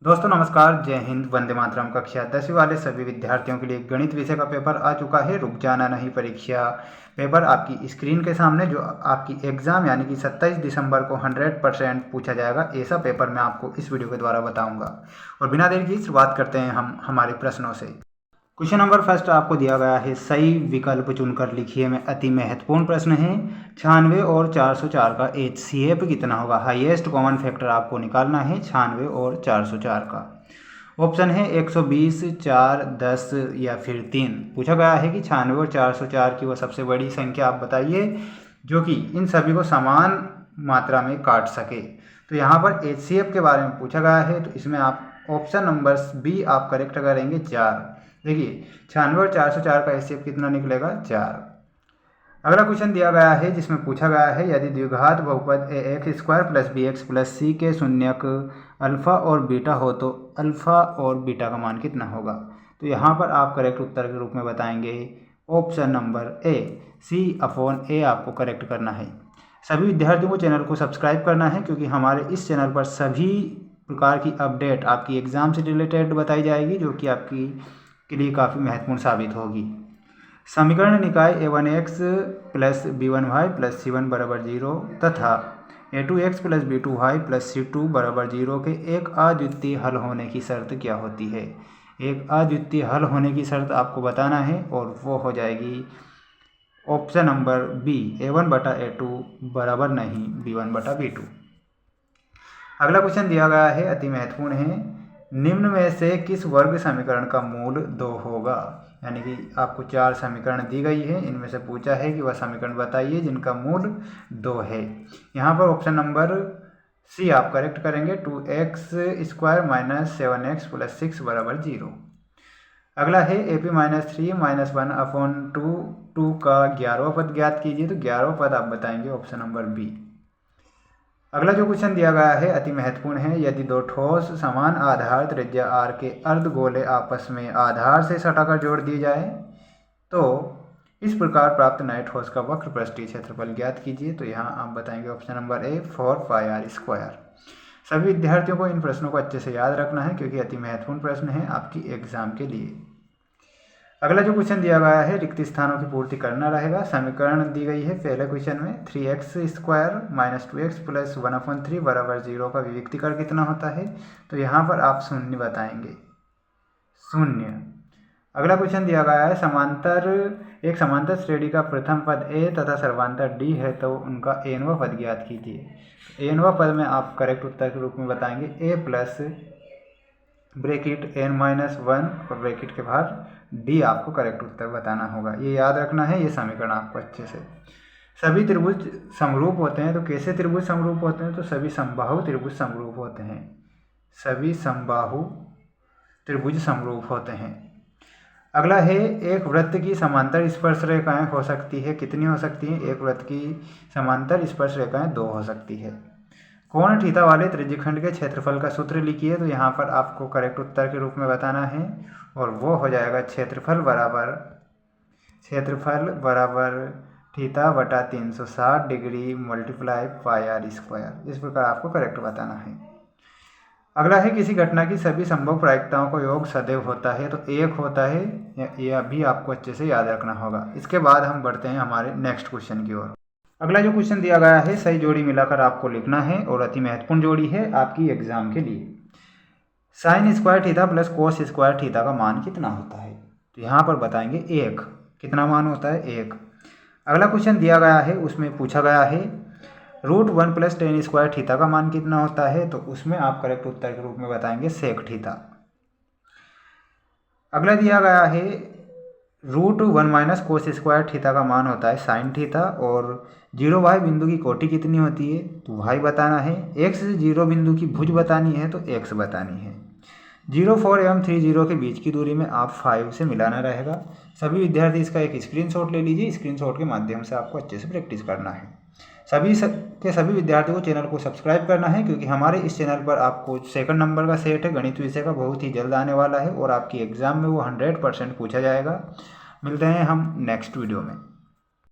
दोस्तों नमस्कार, जय हिंद, वंदे मातरम। कक्षा 10वीं वाले सभी विद्यार्थियों के लिए गणित विषय का पेपर आ चुका है। रुक जाना नहीं परीक्षा पेपर आपकी स्क्रीन के सामने, जो आपकी एग्ज़ाम यानी कि 27 दिसंबर को 100% पूछा जाएगा, ऐसा पेपर मैं आपको इस वीडियो के द्वारा बताऊंगा। और बिना देर की शुरुआत करते हैं हम हमारे प्रश्नों से। क्वेश्चन नंबर फर्स्ट आपको दिया गया है, सही विकल्प चुनकर लिखिए में अति महत्वपूर्ण प्रश्न है। 96 और 404 का HCF कितना होगा? हाईएस्ट कॉमन फैक्टर आपको निकालना है 96 और 404 का। ऑप्शन है 120, 4, 10 या फिर 3। पूछा गया है कि 96 और 404 की वो सबसे बड़ी संख्या आप बताइए जो कि इन सभी को समान मात्रा में काट सके। तो यहाँ पर HCF के बारे में पूछा गया है, तो इसमें आप ऑप्शन नंबर बी आप करेक्ट करेंगे 4। देखिए 96 और 404 का HCF कितना निकलेगा? 4। अगला क्वेश्चन दिया गया है जिसमें पूछा गया है, यदि द्विघात बहुपद ax square plus bx plus c के शून्यक अल्फा और बीटा हो तो अल्फा और बीटा का मान कितना होगा? तो यहाँ पर आप करेक्ट उत्तर के रूप में बताएंगे ऑप्शन नंबर ए, C/A आपको करेक्ट करना है। सभी विद्यार्थियों को चैनल को सब्सक्राइब करना है क्योंकि हमारे इस चैनल पर सभी प्रकार की अपडेट आपकी एग्ज़ाम से रिलेटेड बताई जाएगी, जो कि आपकी के लिए काफ़ी महत्वपूर्ण साबित होगी। समीकरण निकाय a1x plus b1y plus c1 बराबर 0 तथा a2x plus b2y plus c2 बराबर 0 के एक अद्वितीय हल होने की शर्त क्या होती है? एक अद्वितीय हल होने की शर्त आपको बताना है और वो हो जाएगी ऑप्शन नंबर बी, a1/a2 बराबर नहीं b1/b2। अगला क्वेश्चन दिया गया है, अति महत्वपूर्ण है, निम्न में से किस वर्ग समीकरण का मूल 2 होगा? यानी कि आपको 4 समीकरण दी गई है, इनमें से पूछा है कि वह समीकरण बताइए जिनका मूल 2 है। यहाँ पर ऑप्शन नंबर सी आप करेक्ट करेंगे, 2x square minus 7x plus 6 बराबर 0। अगला है AP माइनस 3 माइनस 1/2 का 11वां पद ज्ञात कीजिए। तो 11वां पद आप बताएंगे ऑप्शन नंबर बी। अगला जो क्वेश्चन दिया गया है अति महत्वपूर्ण है, यदि दो ठोस समान आधार त्रिज्या r के अर्धगोले आपस में आधार से सटाकर जोड़ दिए जाए तो इस प्रकार प्राप्त नए ठोस का वक्र पृष्ठीय क्षेत्रफल ज्ञात कीजिए। तो यहाँ आप बताएंगे ऑप्शन नंबर ए, 4πr²। सभी विद्यार्थियों को इन प्रश्नों को अच्छे से याद रखना है क्योंकि अति महत्वपूर्ण प्रश्न है आपकी एग्जाम के लिए। अगला जो क्वेश्चन दिया गया है, रिक्त स्थानों की पूर्ति करना रहेगा। समीकरण दी गई है पहले क्वेश्चन में, 3x square minus 2x plus 1/3 बराबर 0 का विविक्तीकरण कितना होता है? तो यहाँ पर आप शून्य बताएंगे, 0। अगला क्वेश्चन दिया गया है, एक समांतर श्रेणी का प्रथम पद a तथा सर्वांतर d है तो उनका nवां पद ज्ञात कीजिए। nवां पद में आप करेक्ट उत्तर के रूप में बताएंगे a प्लस ब्रैकेट n-1 और ब्रैकेट के बाहर d आपको करेक्ट उत्तर बताना होगा। ये याद रखना है, ये समीकरण आपको अच्छे से। सभी त्रिभुज समरूप होते हैं, तो कैसे त्रिभुज समरूप होते हैं? तो सभी समबाहु त्रिभुज समरूप होते हैं, सभी समबाहु त्रिभुज समरूप होते हैं। अगला है, एक वृत्त की समांतर स्पर्श रेखाएं हो सकती है, कितनी हो सकती हैं? एक वृत्त की समांतर स्पर्श रेखाएं 2 हो सकती है। कोण थीटा वाले त्रिज्यखंड के क्षेत्रफल का सूत्र लिखिए। तो यहाँ पर आपको करेक्ट उत्तर के रूप में बताना है और वो हो जाएगा क्षेत्रफल बराबर थीटा बटा 360 डिग्री मल्टीप्लाई πr²। इस प्रकार आपको करेक्ट बताना है। अगला है, किसी घटना की सभी संभव प्रायिकताओं का योग सदैव होता है, तो 1 होता है, यह भी आपको अच्छे से याद रखना होगा। इसके बाद हम बढ़ते हैं हमारे नेक्स्ट क्वेश्चन की ओर। अगला जो क्वेश्चन दिया गया है, सही जोड़ी मिलाकर आपको लिखना है और अति महत्वपूर्ण जोड़ी है आपकी एग्जाम के लिए। Sine square theta plus cos square theta का मान कितना होता है? तो यहाँ पर बताएंगे 1। कितना मान होता है? 1। अगला क्वेश्चन दिया गया है, उसमें पूछा गया है √1 प्लस tan स्क्वायर थीटा का मान कितना होता है? तो उसमें आप करेक्ट उत्तर के रूप में बताएंगे सेक थीटा। अगला दिया गया है, √1 माइनस कोस स्क्वायर थीटा का मान होता है साइन थीटा और 0y बिंदु की कोटि कितनी होती है? तो y बताना है। x 0 बिंदु की भुज बतानी है तो x बतानी है। 0, 4 एवं 3, 0 के बीच की दूरी में आप 5 से मिलाना रहेगा। सभी विद्यार्थी इसका एक स्क्रीनशॉट ले लीजिए, स्क्रीनशॉट के माध्यम से आपको अच्छे से प्रैक्टिस करना है। सभी विद्यार्थियों को चैनल को सब्सक्राइब करना है क्योंकि हमारे इस चैनल पर आपको सेकंड नंबर का सेट है गणित विषय का, बहुत ही जल्द आने वाला है और आपकी एग्ज़ाम में वो 100% पूछा जाएगा। मिलते हैं हम नेक्स्ट वीडियो में।